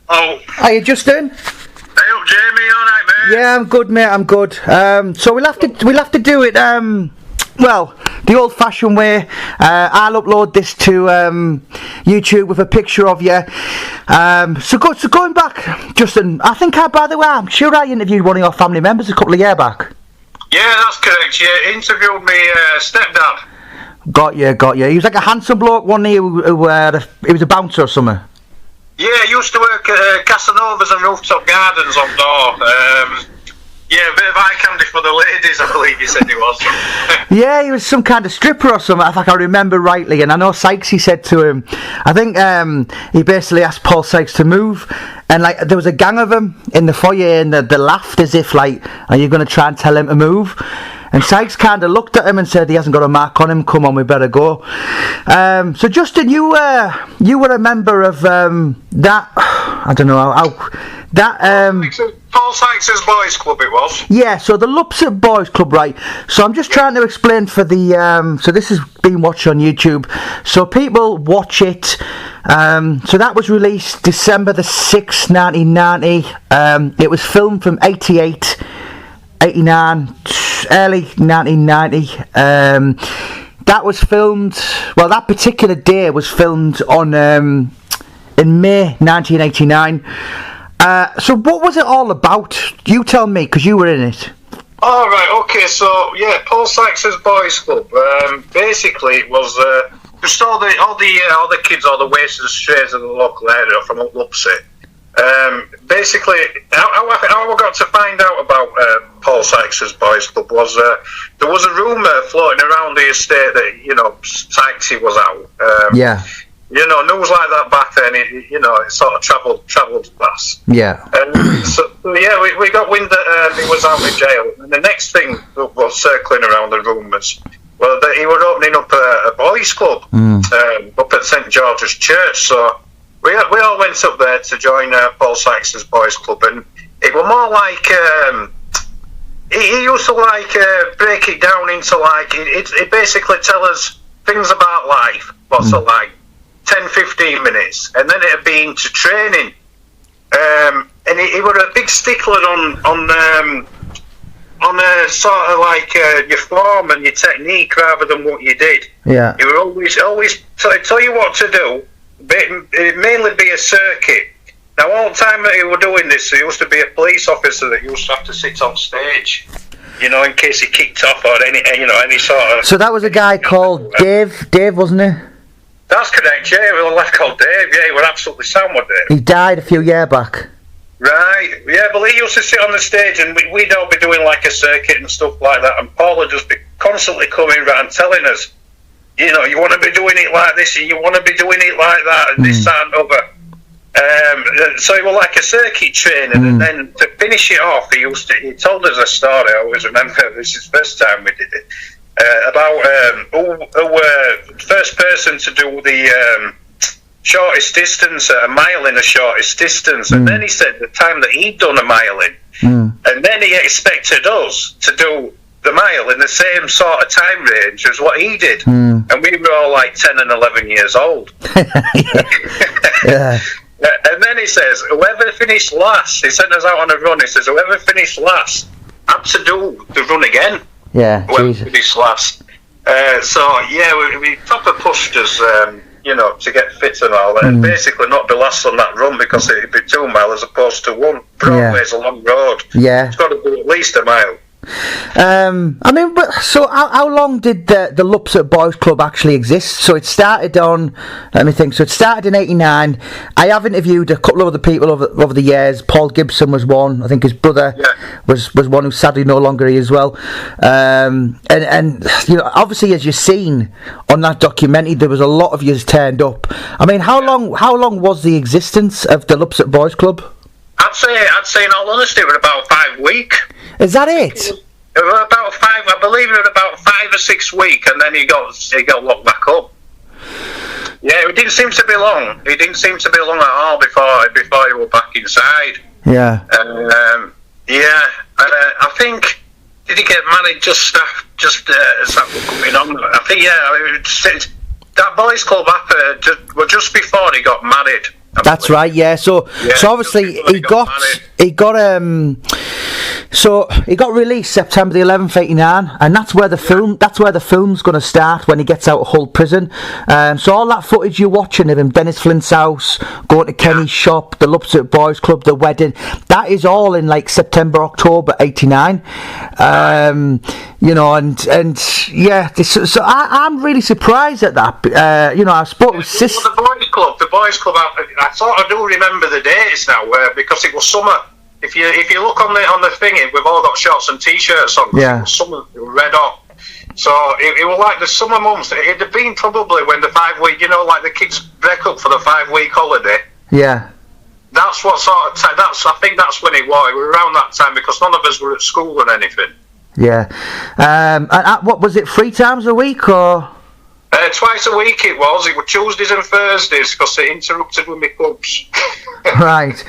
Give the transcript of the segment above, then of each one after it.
Oh. How you, Justin? Hey up, Jamie, alright, mate? Yeah, I'm good, mate. I'm good. So we'll have to do it. Well, the old-fashioned way. I'll upload this to YouTube with a picture of you. So going back, Justin. I think by the way, I'm sure I interviewed one of your family members a couple of years back. Yeah, that's correct. You interviewed me stepdad. Got you. He was like a handsome bloke, wasn't he? He was a bouncer or something. Yeah, he used to work at Casanovas and Rooftop Gardens up north. Yeah, a bit of eye candy for the ladies, I believe he said he was. Yeah, he was some kind of stripper or something, if I can remember rightly. And I know Sykes, he said to him, I think he basically asked Paul Sykes to move. And like there was a gang of them in the foyer, and they laughed as if like, are you going to try and tell him to move? And Sykes kind of looked at him and said, he hasn't got a mark on him, come on, we better go. So Justin, you were a member of that, I don't know how that Paul Sykes' Boys Club it was. Yeah, so the Lupset Boys Club, right? So I'm just trying to explain for the so this has been watched on YouTube, so people watch it. So that was released December the 6th, 1990. It was filmed from 88, 89, early 1990. That was filmed, well, that particular day was filmed on in May 1989. So what was it all about? You tell me, because you were in it. All right, okay, so yeah, Paul Sykes' Boys Club. Basically, it was just all the kids, all the wasted and strays in the local area from Lupset. Basically, how I got to find out about Paul Sykes' Boys Club was there was a rumour floating around the estate that Sykes was out. Yeah. News like that back then, it sort of travelled fast. Yeah. So yeah, we got wind that he was out of jail, and the next thing that was circling around the rumours, well, that he was opening up a boys' club up at St George's Church. So we all went up there to join Paul Sykes' Boys Club, and it was more like he used to break it down into it basically tell us things about life, what's it like. 10-15 minutes, and then it'd be into training. And he was a big stickler on sort of like your form and your technique rather than what you did. Yeah. He would always tell you what to do. It'd mainly be a circuit. Now, all the time that he was doing this, there used to be a police officer that used to have to sit on stage, in case he kicked off or any sort of. So that was a guy called Dave, wasn't he? That's correct, yeah, we were a lad called Dave, yeah, he was absolutely sound with Dave. He died a few years back. Right, yeah, but he used to sit on the stage and we'd all be doing like a circuit and stuff like that, and Paul would just be constantly coming around telling us, you want to be doing it like this and you want to be doing it like that and this, that and other. So it was like a circuit training, and then to finish it off, he told us a story, I always remember, this is the first time we did it. About who first person to do the shortest distance, a mile in the shortest distance, and then he said the time that he'd done a mile in, and then he expected us to do the mile in the same sort of time range as what he did, and we were all like 10 and 11 years old. Yeah. And then he says, whoever finished last, he sent us out on a run, he says, whoever finished last had to do the run again. Yeah, this last. So yeah, we proper pushed us, to get fit and all, and basically not be last on that run because it'd be 2 miles as opposed to one. Broadway's a long road. Yeah, it's got to be at least a mile. So how long did the Lupset Boys Club actually exist? So it started on, let me think, so it started in 89. I have interviewed a couple of other people over the years. Paul Gibson was one, I think his brother was one who's sadly no longer here as well. And obviously, as you've seen on that documentary, there was a lot of yous turned up. I mean, how long was the existence of the Lupset Boys Club? I'd say in all honesty, it was about 5 weeks. Is that it? It was about 5. I believe it was about 5 or 6 weeks, and then he got locked back up. Yeah, it didn't seem to be long. It didn't seem to be long at all before he was back inside. Yeah. I think did he get married just as that was coming on? I think that boys' club happened just before he got married. That's right, yeah. So obviously he got released September the 11th, 89, and that's where the film's going to start when he gets out of Hull prison. So all that footage you're watching of him, Dennis Flint's house, going to Kenny's shop, the Lupset Boys Club, the wedding, that is all in like September, October 89. You know, and yeah, so I'm really surprised at that. You know, I spoke with the Boys Club. I sort of do remember the dates now, because it was summer. If you look on the thing, we've all got shorts and t-shirts on. Yeah. It was summer, it was red hot. So it was like the summer months. It'd have been probably when the 5 week, you know, like the kids break up for the 5 week holiday. Yeah. That's what sort of I think that's when it was. It was around that time because none of us were at school or anything. Yeah. And what was it? 3 times a week or? Twice a week it was. It was Tuesdays and Thursdays because it interrupted with my clubs. Right.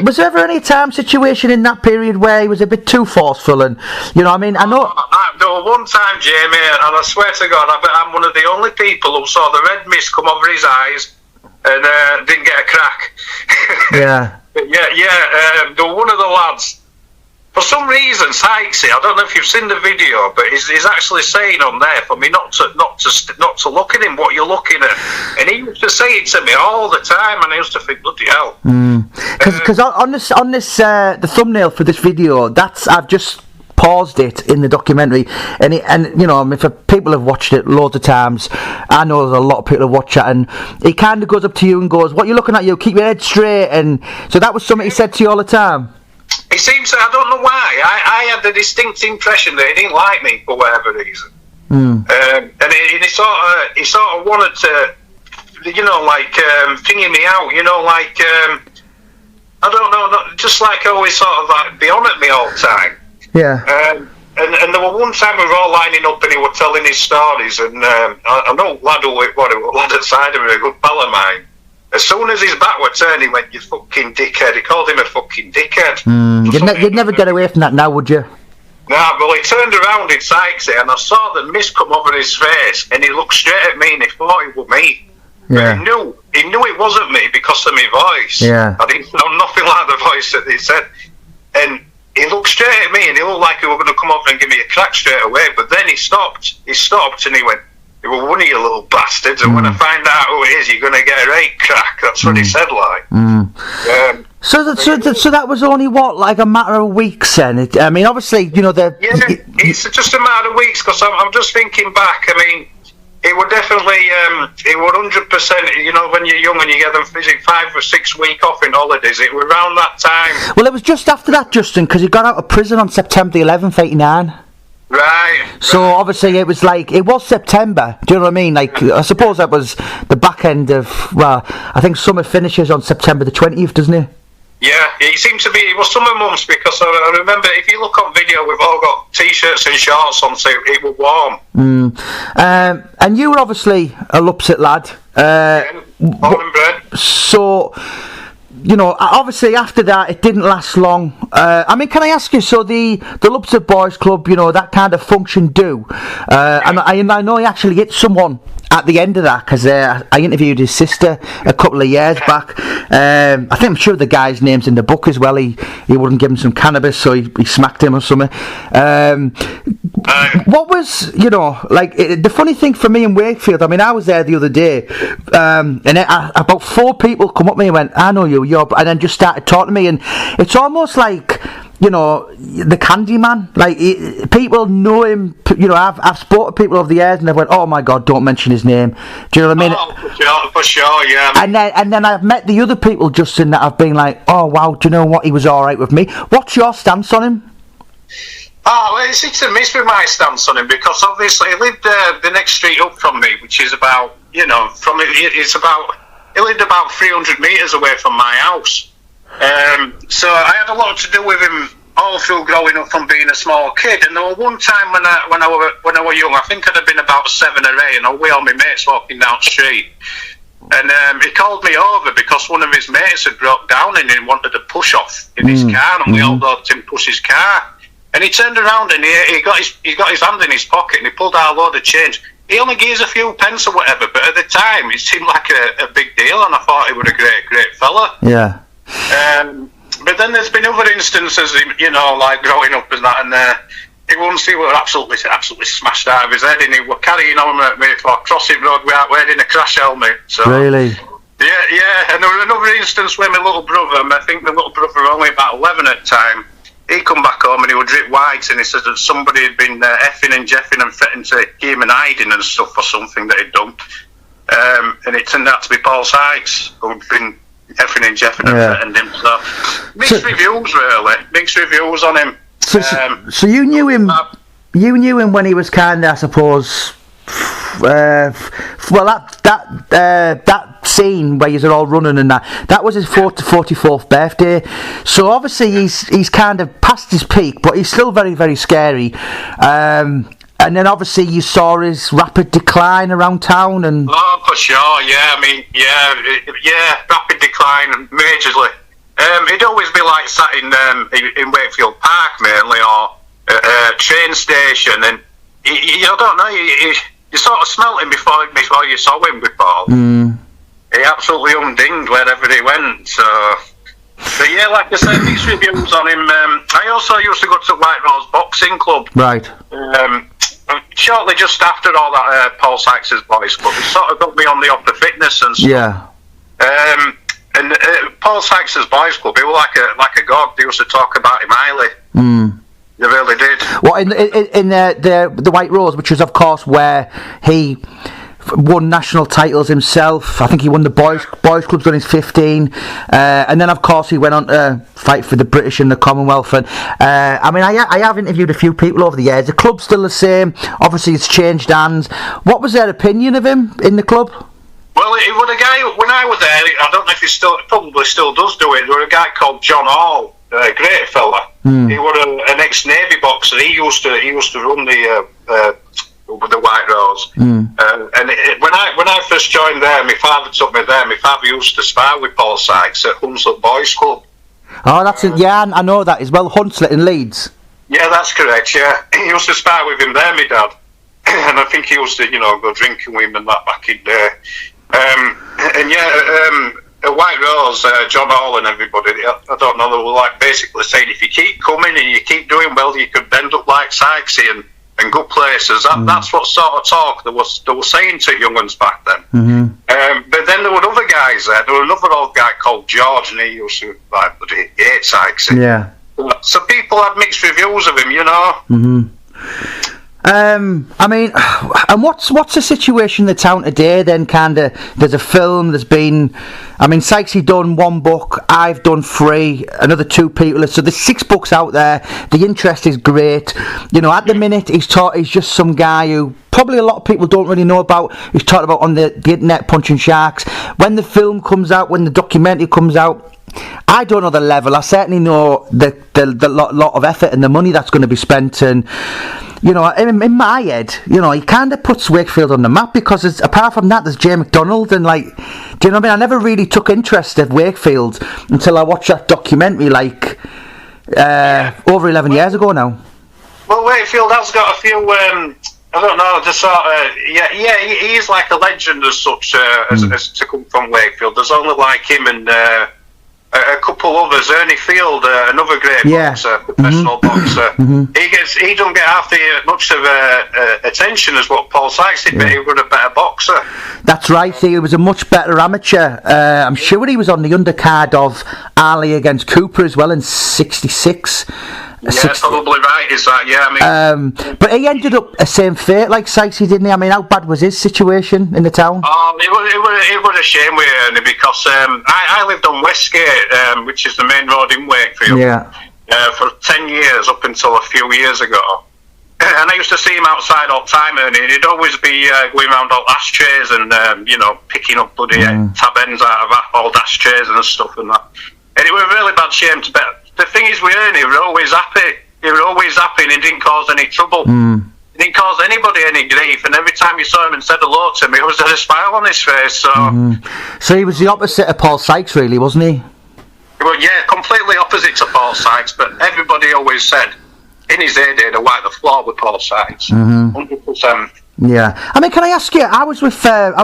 Was there ever any time situation in that period where he was a bit too forceful? And you know, I mean, I know. There was one time, Jamie, and I swear to God, I'm one of the only people who saw the red mist come over his eyes and didn't get a crack. Yeah. There was one of the lads. For some reason, Sykes, I don't know if you've seen the video, but he's actually saying on there for me not to look at him what you're looking at, and he used to say it to me all the time, and I used to think, bloody hell. Because on this the thumbnail for this video, I've just paused it in the documentary, and you know, I mean, for people have watched it loads of times, I know there's a lot of people who watch it, and he kind of goes up to you and goes, "What are you looking at? You keep your head straight," and so that was something he said to you all the time. It seems, I don't know why, I had the distinct impression that he didn't like me for whatever reason. And he sort of wanted to, you know, like, pinging me out, you know, like, I don't know, just like always sort of like be on at me all the time. Yeah. And there was one time we were all lining up and he was telling his stories, and I know lad outside of me, a good pal of mine. As soon as his back were turned, he went, "You fucking dickhead." He called him a fucking dickhead. You'd never get away from that now, would you? Nah, well, he turned around in Sykes and I saw the mist come over his face, and he looked straight at me and he thought it was me. Yeah. But he knew it wasn't me because of my voice. Yeah. I didn't know nothing like the voice that he said. And he looked straight at me and he looked like he was going to come over and give me a crack straight away, but then he stopped. He stopped and he went, "You were one of you little bastards, and when I find out who it is, you're going to get a right crack." That's what he said, like. So that was only what, like a matter of weeks then? I mean, obviously, you know, it's just a matter of weeks, because I'm just thinking back. I mean, it would definitely, it would 100%, you know, when you're young and you get them 5 or 6 week off in holidays, it was around that time. Well, it was just after that, Justin, because he got out of prison on September the 11th, 89. Right. So obviously it was September. Do you know what I mean? Like, I suppose that was the back end of, well, I think summer finishes on September the 20th, doesn't it? Yeah, it seemed to be, it was summer months, because I remember, if you look on video, we've all got t-shirts and shorts on, so it was warm. And you were obviously a Lupset lad. Born and bred. So, you know, obviously after that, it didn't last long. I mean, can I ask you, so the Lupset Boys Club, you know, that kind of function and I know he actually hit someone at the end of that, because I interviewed his sister a couple of years back. I think, I'm sure the guy's name's in the book as well. He wouldn't give him some cannabis, so he smacked him or something. What was, you know, like, the funny thing for me in Wakefield, I mean, I was there the other day, and about 4 people come up to me and went, "I know you, and then just started talking to me, and it's almost like, you know, the Candyman. Like, people know him. You know, I've spoken to people over the years, and they've went, "Oh my God, don't mention his name." Do you know what I mean? Oh, for sure, yeah. And then I've met the other people, Justin, that have been like, "Oh wow, do you know what? He was all right with me." What's your stance on him? Oh, well, it's a miss with my stance on him, because obviously he lived the next street up from me, which is about, you know, he lived about 300 metres away from my house. So I had a lot to do with him all through growing up from being a small kid. And there was one time when I was young, I think I'd have been about 7 or 8, and we all my mates walking down the street. And he called me over because one of his mates had broke down and he wanted a push off in his car, and we all helped him push his car. And he turned around and he got his hand in his pocket and he pulled out a load of change. he only gives a few pence or whatever, but at the time it seemed like a big deal, and I thought he was a great fella. Yeah. But then there's been other instances, like growing up and that, and he was absolutely smashed out of his head, and he was carrying on at me for crossing road without wearing a crash helmet. So, really? Yeah, and there was another instance where my little brother, I think my little brother was only about 11 at the time, he come back home and he would drip whites, and he said that somebody had been effing and jeffing and threatened to give him an hiding and stuff for something that he'd done. And it turned out to be Paul Sykes, who'd been effing and jeffing and threatened him. So, mixed reviews on him. So you knew him. You knew him when he was kind of, I suppose. That scene where you're all running and that was his 44th birthday. So obviously he's kind of past his peak, but he's still very, very scary. And then obviously you saw his rapid decline around town, and for sure, rapid decline majorly. He'd always be like sat in Wakefield Park mainly, or a train station, and I don't know, you sort of smelt him before you saw him before. He absolutely undinged wherever he went. So, but yeah, like I said, these reviews on him. I also used to go to White Rose Boxing Club. Right. Shortly just after all that, Paul Sykes' Boys Club, he sort of got me on the Upper Fitness and stuff. Yeah. And Paul Sykes' Boys Club, he was like a god. They used to talk about him highly. They really did. What in the White Rose, which was of course where he won national titles himself. I think he won the boys clubs when he's 15, and then of course he went on to fight for the British and the Commonwealth. And I have interviewed a few people over the years. The club's still the same. Obviously, it's changed hands. What was their opinion of him in the club? Well, it was a guy when I was there. I don't know if he probably still does do it. There was a guy called John Hall. A great fella. He was an ex-Navy boxer. He used to run the White Rose. And when I first joined there, my father took me there. My father used to spar with Paul Sykes at Lupset Boys Club. Oh, that's it. Yeah, I know that as well. Hunslet in Leeds. Yeah, that's correct. Yeah, he used to spar with him there, my dad. And I think he used to, go drinking with him and that back in there. At White Rose, John Hall and everybody, I don't know, they were like basically saying if you keep coming and you keep doing well, you could bend up like Sykes and good places. That's what sort of talk they were saying to young ones back then. But then there were other guys there. There was another old guy called George, and he used to hate Sykes. Yeah. So people had mixed reviews of him, and what's the situation in the town today then? There's a film, there's been, Sykes, he done 1 book, I've done 3, another 2 people, so there's 6 books out there. The interest is great. At the minute he's just some guy who probably a lot of people don't really know about. He's talked about on the internet, punching sharks. When the film comes out, when the documentary comes out, I don't know the level. I certainly know the lot of effort and the money that's going to be spent. And in my head, he kind of puts Wakefield on the map, because apart from that, there's Jay McDonald, and do you know what I mean? I never really took interest in Wakefield until I watched that documentary over 11 years ago now. Well, Wakefield has got a few. I don't know, just sort of, he's like a legend as such, as to come from Wakefield. There's only like him and a couple others. Ernie Field, another great boxer, professional boxer. He don't get half much of attention as what Paul Sykes did, but he was a better boxer. That's right, he was a much better amateur. I'm sure he was on the undercard of Ali against Cooper as well in 66. Yeah, probably right, is that, yeah, but he ended up the same fate like Sykes, didn't he? How bad was his situation in the town? It was a shame with Ernie, because I lived on Westgate, which is the main road in Wakefield, for 10 years, up until a few years ago. And I used to see him outside all the time, Ernie, and he'd always be going around all ashtrays and, picking up bloody tab ends out of old ashtrays and stuff and that. And it was a really bad shame to bet. The thing is with Ernie, he was always happy. He was always happy, and he didn't cause any trouble. He didn't cause anybody any grief, and every time you saw him and said hello to him, he always had a smile on his face. So he was the opposite of Paul Sykes, really, wasn't he? Well, yeah, completely opposite to Paul Sykes, but everybody always said, in his heyday, to wipe the floor with Paul Sykes. 100%. Yeah. I mean, can I ask you? I was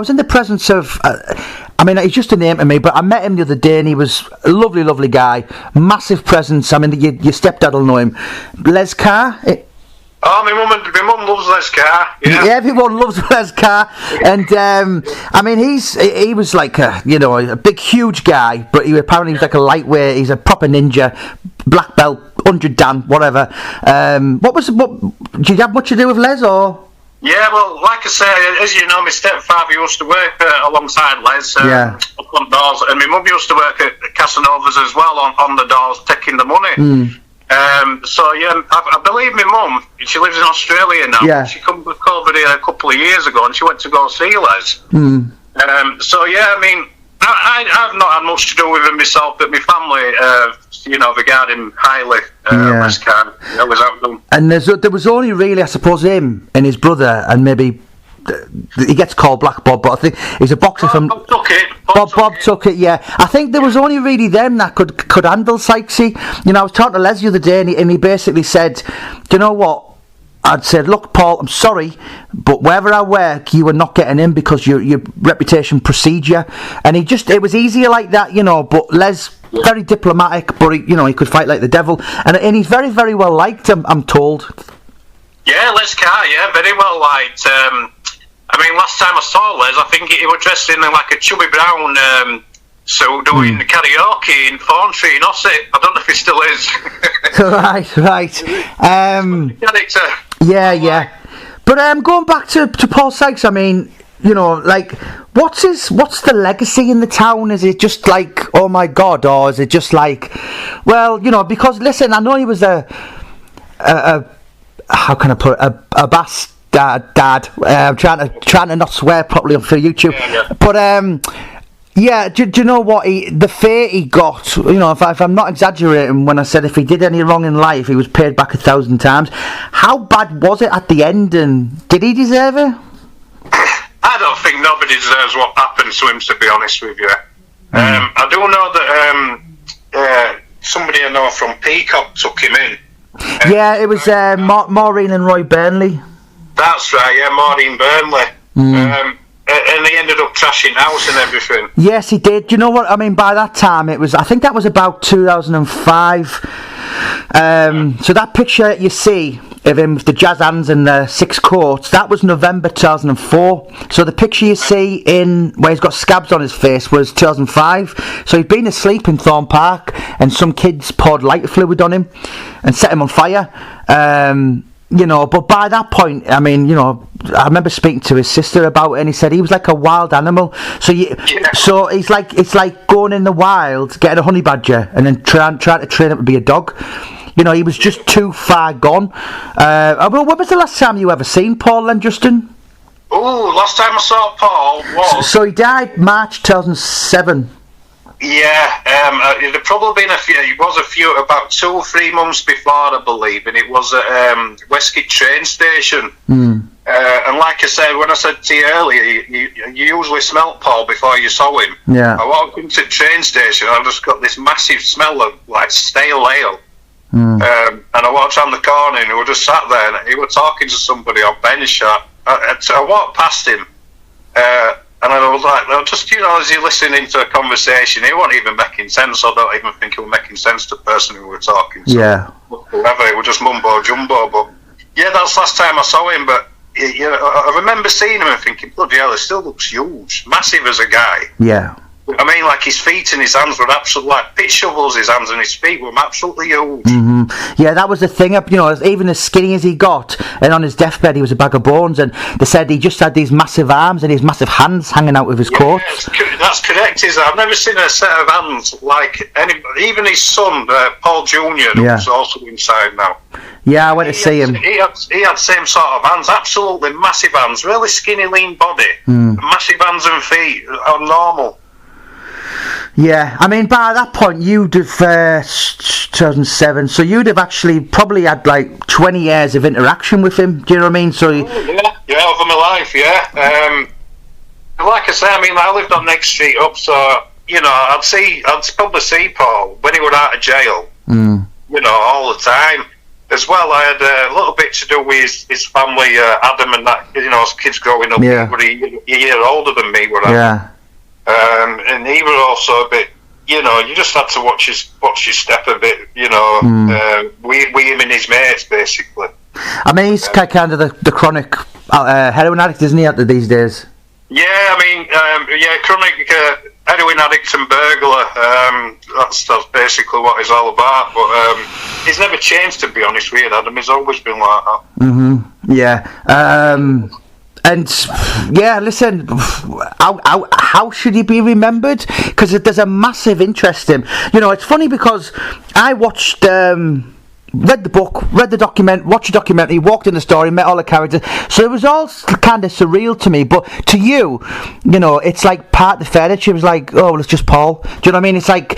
in the presence of. I mean, he's just a name to me, but I met him the other day, and he was a lovely, lovely guy. Massive presence. I mean, your stepdad will know him. Les Carr. Oh, my mum loves Les Carr. Yeah, everyone loves Les Carr, and I mean, he was like a big, huge guy, but he apparently was like a lightweight. He's a proper ninja, black belt, 100 dan, whatever. Did you have much to do with Les or? Yeah, well, like I say, as you know, my stepfather used to work alongside Les up on doors, and my mum used to work at Casanova's as well on the doors, taking the money. So yeah, I believe my mum, she lives in Australia now. Yeah. She come over here a couple of years ago, and she went to go see Les. So yeah, I mean, I've not had much to do with him myself, but my family, regard him highly. Les Carr, always have done. And there was only really, I suppose, him and his brother, and maybe he gets called Black Bob, but I think he's a boxer from Bob Tuckett. Bob Tuckett, yeah. I think there was only really them that could handle Sykesy. I was talking to Les the other day, and he basically said, "Do you know what?" I'd said, "Look, Paul, I'm sorry, but wherever I work, you are not getting in because your reputation precedes you." And it was easier like that, But Les, very diplomatic, but he could fight like the devil, and he's very, very well liked. I'm told. Yeah, Les Carr, very well liked. I mean, last time I saw Les, I think he was dressed in like a chubby brown suit doing karaoke in Thorntree in Ossett. I don't know if he still is. Right. Yeah. But going back to Paul Sykes, I mean, what's the legacy in the town? Is it just like, oh my God, or is it just like, well, because listen, I know he was a how can I put it, a bastard dad. I'm trying to not swear properly for YouTube, but do you know what? The fate he got, if I'm not exaggerating when I said if he did any wrong in life, he was paid back 1,000 times. How bad was it at the end, and did he deserve it? I don't think nobody deserves what happened to him, to be honest with you. I do know that somebody I know from Peacock took him in. It was Maureen and Roy Burnley. That's right, Maureen Burnley. And he ended up trashing house and everything. Yes, he did. Do you know what I mean? By that time, I think that was about 2005. So that picture you see of him with the jazz hands and the 6 courts, that was November 2004. So the picture you see where he's got scabs on his face was 2005. So he'd been asleep in Thorne Park, and some kids poured lighter fluid on him and set him on fire. But by that point, I mean, I remember speaking to his sister about it, and he said he was like a wild animal. So it's like going in the wild, getting a honey badger, and then trying to train him to be a dog. He was just too far gone. Well, when was the last time you ever seen Paul then, Justin? Oh, last time I saw Paul was... So he died March 2007. Yeah, it had probably been it was about 2 or 3 months before, I believe, and it was at Westgate train station. And like I said, when I said to you earlier, you usually smelt Paul before you saw him. Yeah. I walked into the train station, and I just got this massive smell of like stale ale. And I walked around the corner, and he was just sat there, and he was talking to somebody on bench. I walked past him. And I was like, just, as you're listening to a conversation, it wasn't even making sense. I don't even think it was making sense to the person who we were talking to. Yeah. Whoever, it was just mumbo jumbo. But yeah, that's the last time I saw him. But I remember seeing him and thinking, bloody hell, he still looks huge, massive as a guy. Yeah. I mean, like his feet and his hands were absolutely like pit shovels. His hands and his feet were absolutely huge. Yeah, that was the thing. Even as skinny as he got, and on his deathbed he was a bag of bones. And they said he just had these massive arms and his massive hands hanging out of his coat. That's correct. I've never seen a set of hands like anybody. Even his son, Paul Jr., who's also inside now. Yeah, I went to see him. He had same sort of hands, absolutely massive hands, really skinny, lean body, massive hands and feet are normal. Yeah, I mean, by that point, you'd have 2007, so you'd have actually probably had like 20 years of interaction with him. Do you know what I mean? So over my life, like I say, I mean, I lived on next street up, so I'd probably see Paul when he was out of jail, all the time. as well, I had a little bit to do with his family, Adam and that, as kids growing up. Yeah. He was a year older than me, were I? Yeah. And he was also a bit, you just had to watch his step a bit, with him and his mates, basically. I mean, he's kind of the chronic heroin addict, isn't he, these days? Yeah, chronic heroin addict and burglar. That's basically what he's all about. But he's never changed, to be honest with you, Adam. He's always been like that. Mm-hmm. Yeah. And yeah, listen, how should he be remembered? Because there's a massive interest in him. It's funny because I watched, read the book, watched the documentary, walked in the story, met all the characters. So it was all kind of surreal to me. But to you, it's like part of the furniture. It was like, oh, well, it's just Paul. Do you know what I mean? It's like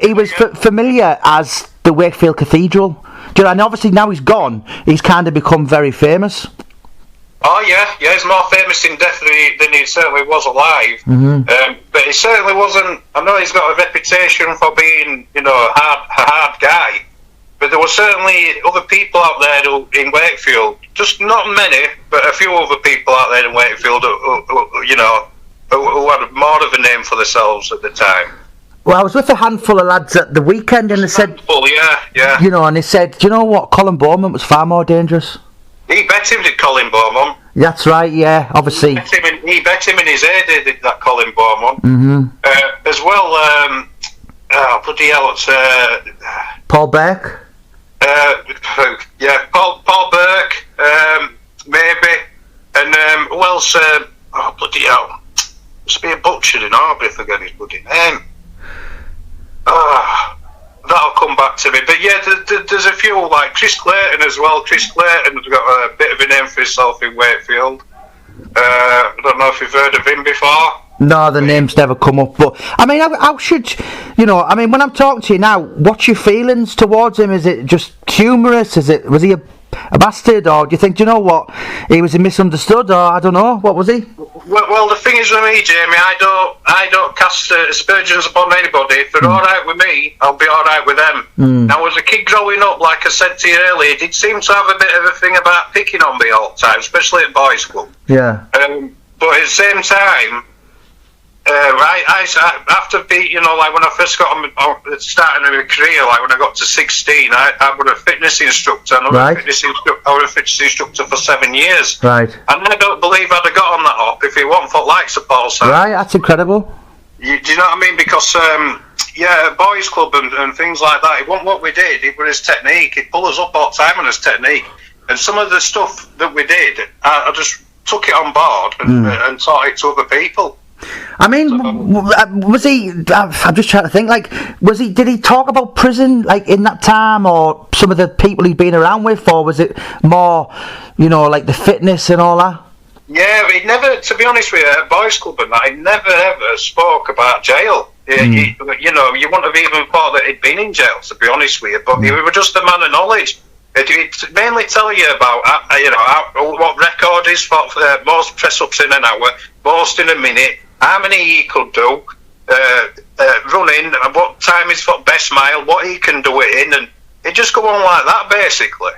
he was familiar as the Wakefield Cathedral. Do you know? And obviously now he's gone, he's kind of become very famous. Oh yeah, he's more famous in death than he certainly was alive. Mm-hmm. But he certainly wasn't. I know he's got a reputation for being, a hard guy. But there were certainly other people out there in Wakefield, just not many, but a few other people out there in Wakefield who had more of a name for themselves at the time. Well, I was with a handful of lads at the weekend, and they said, yeah. And they said, do you know what? Colin Bowman was far more dangerous. He bet him, did Colin Bowman? That's right, yeah, obviously. He bet him in his heyday, did that Colin Bowman. Mm-hmm. As well, bloody hell, it's... Paul Burke? Paul Burke, maybe. And who else? Bloody hell. Must be a butcher in Arby, I forget his bloody name. That'll come back to me. But yeah, there's a few, like Chris Clayton as well. Chris Clayton's got a bit of a name for himself in Wakefield. I don't know if you've heard of him before. No, the name's never come up. But, I mean, how should... when I'm talking to you now, what's your feelings towards him? Is it just humorous? Was he a bastard? Or do you think, do you know what, he was misunderstood? Or, I don't know, what was he? Well, the thing is with me, Jamie, I don't cast aspersions upon anybody. If they're alright with me, I'll be alright with them. Now, as a kid growing up, like I said to you earlier, he did seem to have a bit of a thing about picking on me all the time, especially at Boys Club. Yeah. But at the same time, I after like when I first got starting my career, like when I got to 16, I was a fitness instructor. And I was a fitness instructor for 7 years. Right. And I don't believe I'd have got on that hop if it wasn't for likes of Paul Sykes. Right, that's incredible. Do you know what I mean? Because Boys Club and things like that, it wasn't what we did, it was his technique. He'd pull us up all the time on his technique. And some of the stuff that we did, I just took it on board and taught it to other people. I mean, was he? I'm just trying to think. Like, did he talk about prison like in that time, or some of the people he'd been around with, or was it more, like the fitness and all that? Yeah, he never. To be honest with you, at Boys Club and that, he never ever spoke about jail. You wouldn't have even thought that he'd been in jail. To be honest with you, but he was just a man of knowledge. He'd mainly tell you about what record is for most press ups in an hour, most in a minute. How many he could do, running, and what time is for best mile, what he can do it in, and it'd just go on like that, basically.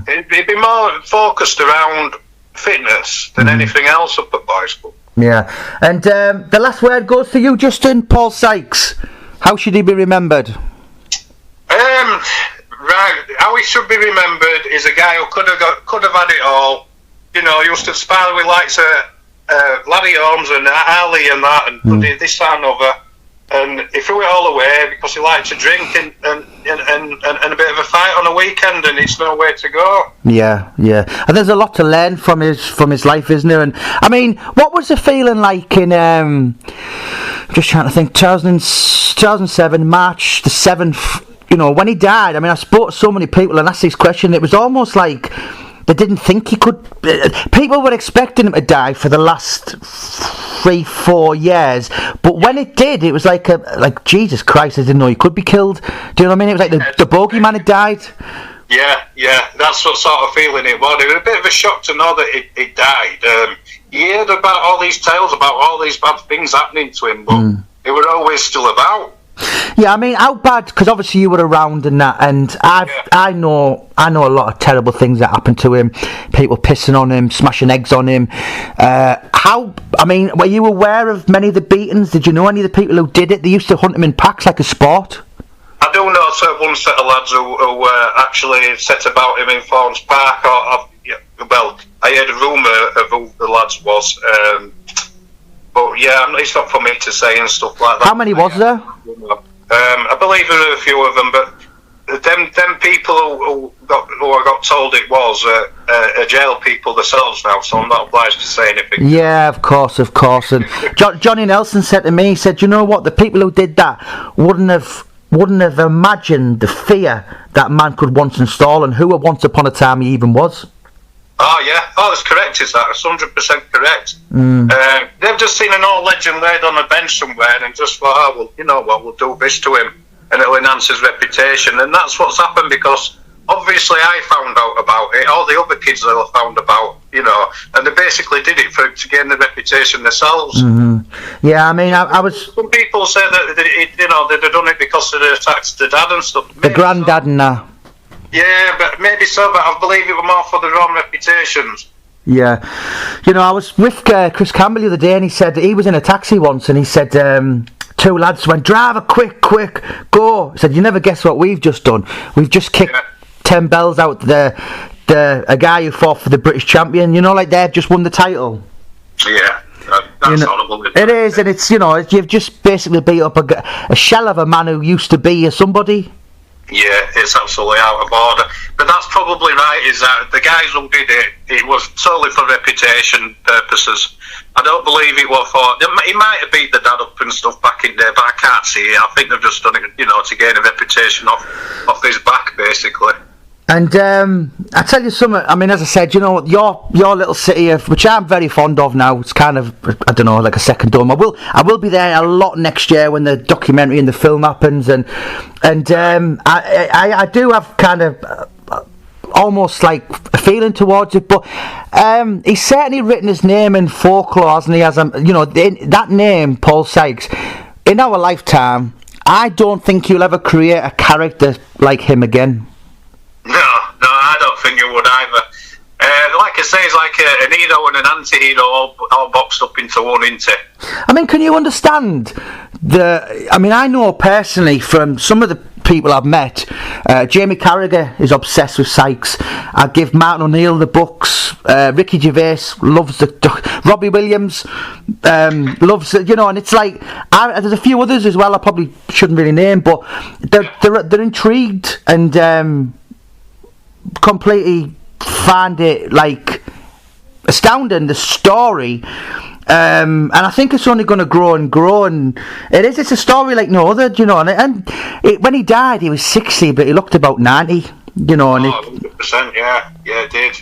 It'd be more focused around fitness than anything else up at Boys Club. Yeah, and the last word goes to you, Justin. Paul Sykes. How should he be remembered? Right, how he should be remembered is a guy who could have had it all. He used to spar with likes of Larry Holmes and Ali and that, and this that and other, and he threw it all away because he liked to drink and a bit of a fight on a weekend, and it's no way to go. Yeah, and there's a lot to learn from his life, isn't there? And I mean, what was the feeling like in just trying to think, 2007 March the 7th, when he died? I mean, I spoke to so many people and asked this question. It was almost like they didn't think he could. People were expecting him to die for the last 3-4 years, but when it did, it was like Jesus Christ! I didn't know he could be killed. Do you know what I mean? It was like the bogeyman had died. Yeah, that's what sort of feeling it was. It was a bit of a shock to know that he died. You heard about all these tales about all these bad things happening to him, but it was always still about. Yeah, I mean, how bad? Because obviously you were around and that, and I know a lot of terrible things that happened to him. People pissing on him, smashing eggs on him. I mean, were you aware of many of the beatings? Did you know any of the people who did it? They used to hunt him in packs like a sport. I do know one set of lads who actually set about him in Fawns Park. Well, I heard a rumour of who the lads was. But yeah, it's not for me to say and stuff like that. How many was there? I believe there were a few of them, but them people who I got told it was are jail people themselves now, so I'm not obliged to say anything. Yeah, of course. And Johnny Nelson said to me, he said, you know what, the people who did that wouldn't have imagined the fear that man could once install, and who once upon a time he even was. Oh yeah, that's correct, is that? It's 100% correct. They've just seen an old legend laid on a bench somewhere and just thought, well, you know what, we'll do this to him and it'll enhance his reputation. And that's what's happened, because obviously I found out about it, all the other kids that I found about, and they basically did it to gain the reputation themselves. Mm-hmm. Yeah, I mean, I was... Some people say that, they'd have done it because of the attacks to dad and stuff. The granddad and that. Yeah, but maybe so, but I believe it was more for their own reputations. Yeah. I was with Chris Campbell the other day, and he said he was in a taxi once, and he said two lads went, driver, quick, go. He said, you never guess what we've just done. We've just kicked 10 bells out a guy who fought for the British champion. Like they've just won the title. Yeah. That's horrible. It is, and it's, you've just basically beat up a shell of a man who used to be somebody. Yeah, it's absolutely out of order. But that's probably right, is that the guys who did it was solely for reputation purposes. I don't believe it was for... He might have beat the dad up and stuff back in there, but I can't see it. I think they've just done it, to gain a reputation off his back, basically. And I tell you something, I mean, as I said, your little city, which I'm very fond of now, it's kind of, I don't know, like a second home. I will be there a lot next year when the documentary and the film happens, and I do have kind of almost like a feeling towards it, but he's certainly written his name in folklore, hasn't he? As that name, Paul Sykes, in our lifetime, I don't think you'll ever create a character like him again. No, I don't think you would either. Like I say, it's like an hero and an anti-hero all boxed up into one, isn't it? I mean, can you understand I know personally from some of the people I've met, Jamie Carragher is obsessed with Sykes. I give Martin O'Neill the books. Ricky Gervais loves Robbie Williams loves it, and it's like there's a few others as well I probably shouldn't really name, but they're intrigued and completely find it like astounding, the story, and I think it's only going to grow and grow, and it's a story like no other, and when he died he was 60, but he looked about 90, and 100%, yeah, it did.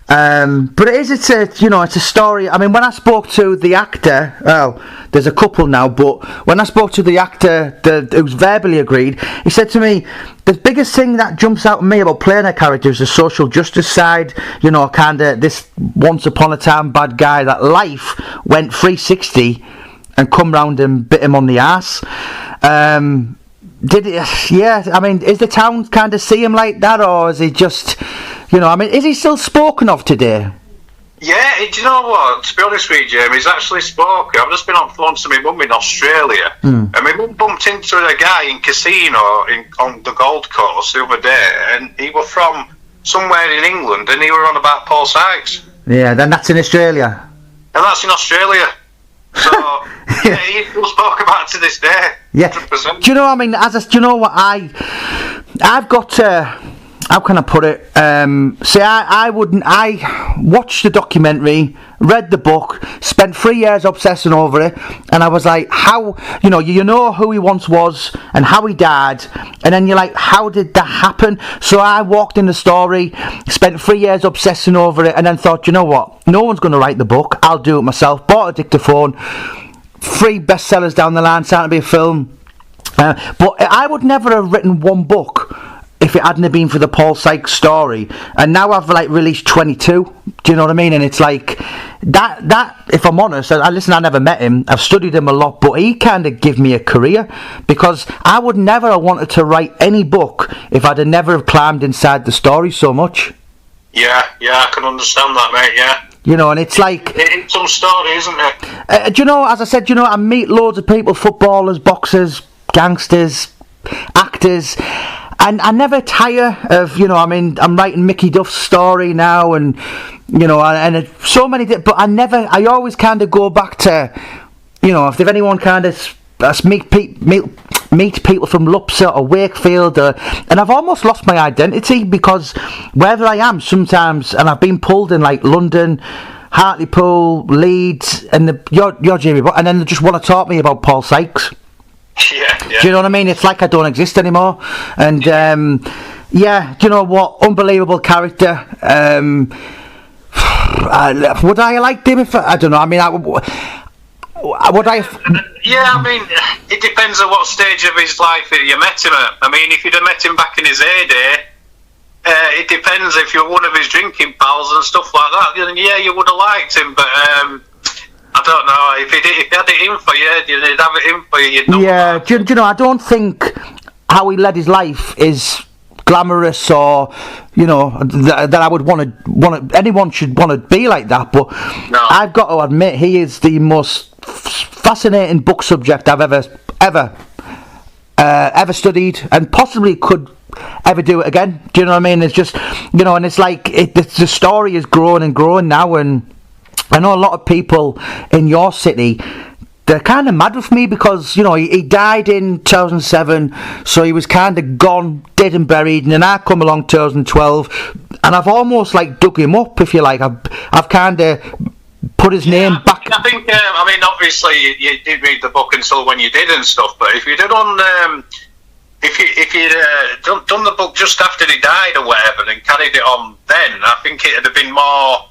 But it's a story. I mean, when I spoke to the actor, well, there's a couple now, but when I spoke to the actor who's verbally agreed, he said to me, the biggest thing that jumps out at me about playing a character is the social justice side, kind of this once upon a time bad guy that life went 360 and come round and bit him on the arse. Did it? Yeah, I mean, is the town kind of see him like that, or is he just... is he still spoken of today? Yeah, do you know what? To be honest with you, Jamie, he's actually spoken. I've just been on the phone to my mum in Australia, and my mum bumped into a guy in casino on the Gold Coast the other day, and he was from somewhere in England, and he were on about Paul Sykes. Yeah, then that's in Australia. And that's in Australia. So, yeah, he still spoke about it to this day. Yeah. 100%. Do you know what I mean? Do you know what I've got... how can I put it? I watched the documentary, read the book, spent 3 years obsessing over it, and I was like, how, you know who he once was and how he died, and then you're like, how did that happen? So I walked in the story, spent 3 years obsessing over it, and then thought, you know what? No one's going to write the book. I'll do it myself. Bought a dictaphone, 3 bestsellers down the line, starting to be a film. But I would never have written one book if it hadn't have been for the Paul Sykes story. And now I've like released 22. Do you know what I mean? And it's like that. If I'm honest, I never met him. I've studied him a lot, but he kind of gave me a career, because I would never have wanted to write any book if I'd have never have climbed inside the story so much. Yeah, I can understand that, mate. Yeah. You know, and it's like... It's some story, isn't it? Do you know, as I said, I meet loads of people, footballers, boxers, gangsters, actors, and I never tire of, I'm writing Mickey Duff's story now, and, and so many... But I always kind of go back to, if there's anyone kind of... meet people from Lupset or Wakefield, and I've almost lost my identity, because wherever I am sometimes, and I've been pulled in like London, Hartlepool, Leeds, and you're Jamie, and then they just want to talk to me about Paul Sykes. Yeah. Do you know what I mean? It's like I don't exist anymore. And do you know what? Unbelievable character. Would I like him if I don't know? I mean, would I? Yeah, I mean, it depends on what stage of his life you met him at. I mean, if you'd have met him back in his heyday, it depends if you're one of his drinking pals and stuff like that. Then yeah, you would have liked him, but I don't know if he had it in for you, he'd have it in for you. Yeah, do you know? I don't think how he led his life is glamorous, or that I would want to. Anyone should want to be like that, but no. I've got to admit, he is the most fascinating book subject I've ever studied, and possibly could ever do it again. Do you know what I mean? It's just, and it's like the story is growing and growing now, and I know a lot of people in your city, they're kind of mad with me, because he died in 2007, so he was kind of gone, dead and buried, and then I come along 2012, and I've almost like dug him up, if you like. I've kind of put his name back. I think obviously you did read the book until when you did and stuff, but if you'd done if you'd done the book just after he died or whatever and carried it on then, I think it'd have been more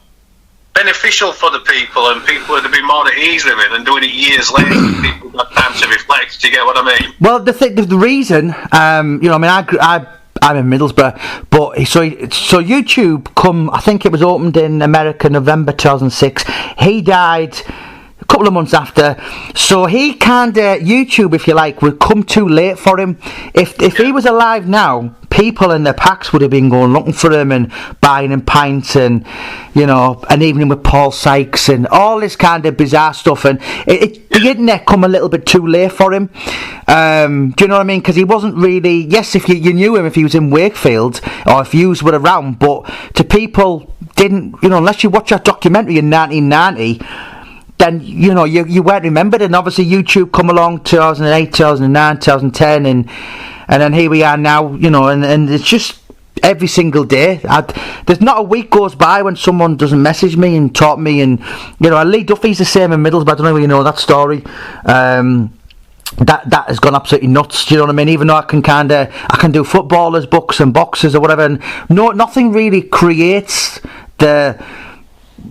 beneficial for the people, and people would have been more at ease with it than doing it years later. People got time to reflect. Do you get what I mean? Well, the reason, I'm in Middlesbrough, but so YouTube I think it was opened in America November 2006. He died a couple of months after, so he kind of, YouTube, if you like, would come too late for him. If he was alive now, people in their packs would have been going looking for him and buying him pints, and an evening with Paul Sykes and all this kind of bizarre stuff, and the internet come a little bit too late for him. Do you know what I mean? Because he wasn't really, yes, if you knew him if he was in Wakefield or if you were around, but to people didn't, unless you watch that documentary in 1990, then you weren't remembered. And obviously YouTube come along 2008, 2009, 2010, and then here we are now, and it's just every single day. There's not a week goes by when someone doesn't message me and talk to me, and Lee Duffy's the same in Middlesbrough. I don't know if you know that story. That has gone absolutely nuts. Do you know what I mean? Even though I can do footballers, books and boxers or whatever, and nothing really creates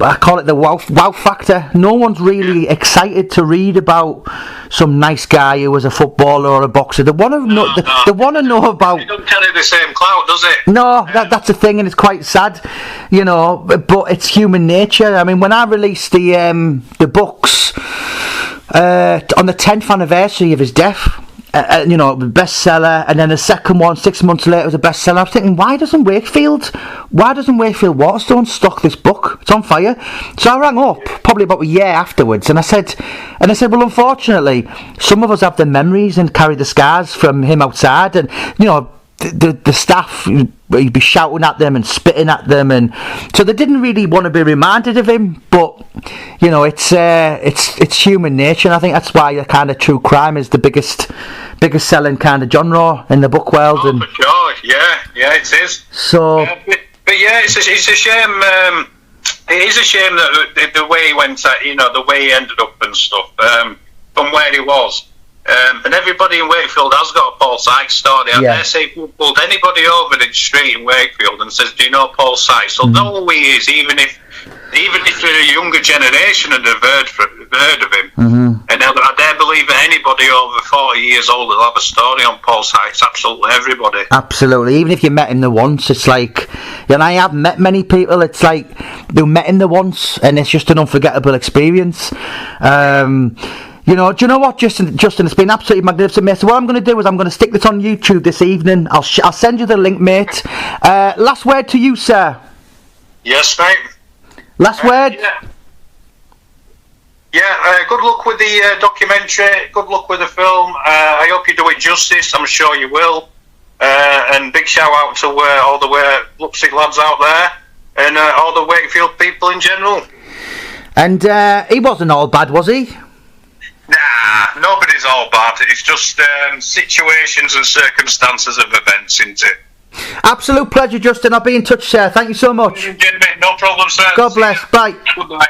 I call it the wow factor. No one's really excited to read about some nice guy who was a footballer or a boxer. They want to know. They want to know about. It doesn't carry the same clout, does it? No, that's the thing, and it's quite sad, But it's human nature. I mean, when I released the books on the 10th anniversary of his death. Bestseller, and then the second one 6 months later was a bestseller. I was thinking, why doesn't Wakefield Waterstone stock this book? It's on fire. So I rang up probably about a year afterwards, and I said, well, unfortunately, some of us have the memories and carry the scars from him outside, and the staff, he'd be shouting at them and spitting at them, and so they didn't really want to be reminded of him. But it's human nature, and I think that's why the kind of true crime is the biggest selling kind of genre in the book world. Oh, for sure, yeah, it is. So, but yeah, it's a shame. It is a shame that the way he went, the way he ended up and stuff, from where he was. And everybody in Wakefield has got a Paul Sykes story. I dare say if you pulled anybody over the street in Wakefield and says, "Do you know Paul Sykes?" They'll know who he is, even if they're a younger generation and have heard of him. Mm-hmm. And I dare believe that anybody over 40 years old will have a story on Paul Sykes. Absolutely everybody. Absolutely. Even if you met him the once, it's like, and I have met many people, it's like they met him the once and it's just an unforgettable experience. You know, do you know what, Justin? It's been absolutely magnificent, mate. So what I'm going to do is I'm going to stick this on YouTube this evening. I'll send you the link, mate. Last word to you, sir. Yes, mate. Last word. Good luck with the documentary. Good luck with the film. I hope you do it justice. I'm sure you will. And big shout out to all the Lupset lads out there and all the Wakefield people in general. And he wasn't all bad, was he? Nah, nobody's all bad. It's just situations and circumstances of events, isn't it? Absolute pleasure, Justin. I'll be in touch, sir. Thank you so much. No problem, sir. God bless. Bye. Goodbye.